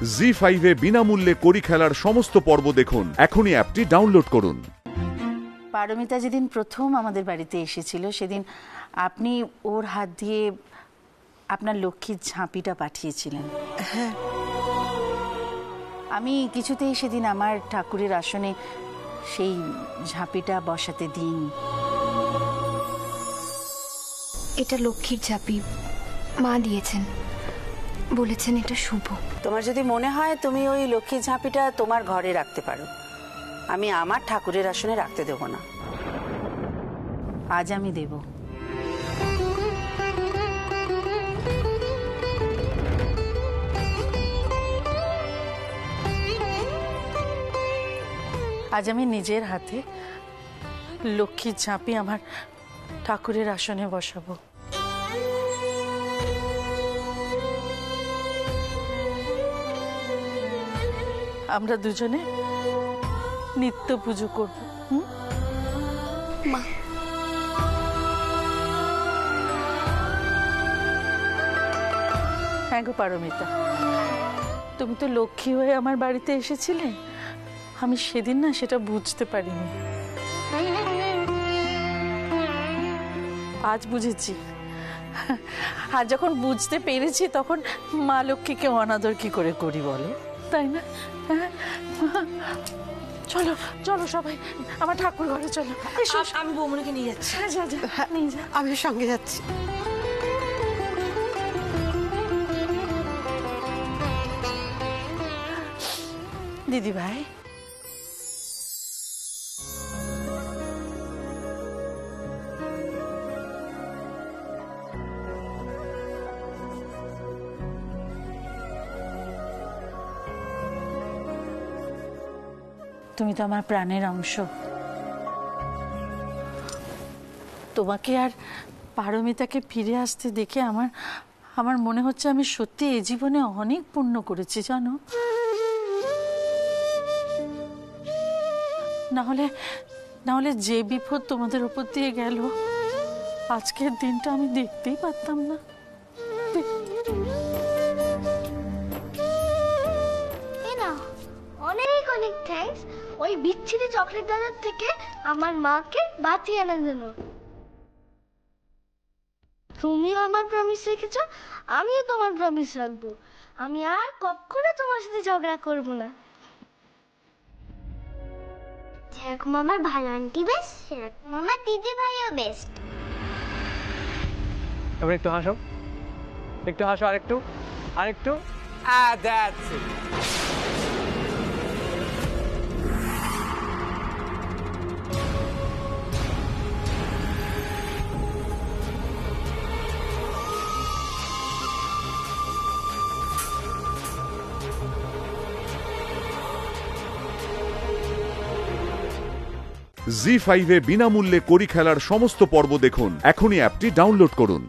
জি5 এ বিনামূল্যে কড়ি খেলার সমস্ত পর্ব দেখুন। এখনই অ্যাপটি ডাউনলোড করুন। পারমিতা যেদিন প্রথম আমাদের বাড়িতে এসেছিল সেদিন আপনি ওর হাত দিয়ে আপনার লক্ষ্মীর ঝাঁপিটা পাঠিয়েছিলেন। হ্যাঁ, আমি কিছুতেই সেদিন আমার ঠাকুরের আসনে সেই ঝাঁপিটা বসাতে দিইনি। এটা লক্ষ্মীর ঝাঁপি, মা দিয়েছেন, বলেছেন এটা শুভ। তোমার যদি মনে হয় তুমি ওই লক্ষ্মীর ঝাঁপিটা তোমার ঘরে রাখতে পারো, আমি আমার ঠাকুরের আসনে রাখতে দেব না। আজ আমি দেব। আজ আমি নিজের হাতে লক্ষ্মীর ঝাঁপি আমার ঠাকুরের আসনে বসাবো। আমরা দুজনে নিত্য পুজো করব। মা, হ্যাঁ গো পারমিতা, তুমি তো লক্ষ্মী হয়ে আমার বাড়িতে এসেছিলে। আমি সেদিন না সেটা বুঝতে পারিনি, আজ বুঝেছি। আর যখন বুঝতে পেরেছি তখন মা লক্ষ্মীকে অনাদর কি করে করি বলো, তাই না? হ্যাঁ? চলো চলো সবাই আমার ঠাকুর ঘরে চলো। আমি বৌমনিকে নিয়ে যাচ্ছি। হ্যাঁ, যা যা, নিয়ে যা। আমি সঙ্গে যাচ্ছি। দিদি ভাই, তুমি তো আমার প্রাণের অংশ। তোমাকে আর পারমিতাকে ফিরে আসতে দেখে আমার মনে হচ্ছে আমি সত্যি এই জীবনে অনেক পুণ্য করেছি, জানো। না হলে যে বিপদ তোমাদের উপর দিয়ে গেল, আজকের দিনটা আমি দেখতেই পারতাম না। অনেক অনেক থ্যাঙ্কস ওই বিচ্ছিরি চকলেট দাদার থেকে আমার মাকে বাঁচিয়ে আনার জন্য। তুমিও আমার প্রমিস রেখেছো, আমিও তোমার প্রমিস রাখবো। আমি আর কখনো তোমার সাথে ঝগড়া করবো না। যেরকম আমার ভালো আন্টি বেস্ট, সেরকম আমার দিদি ভাইও বেস্ট। এবার একটু হাসো, একটু হাসো, আরেকটু। That's it. জি5 এ বিনামূল্যে কড়ি খেলার সমস্ত পর্ব দেখুন। এখনই অ্যাপটি ডাউনলোড করুন।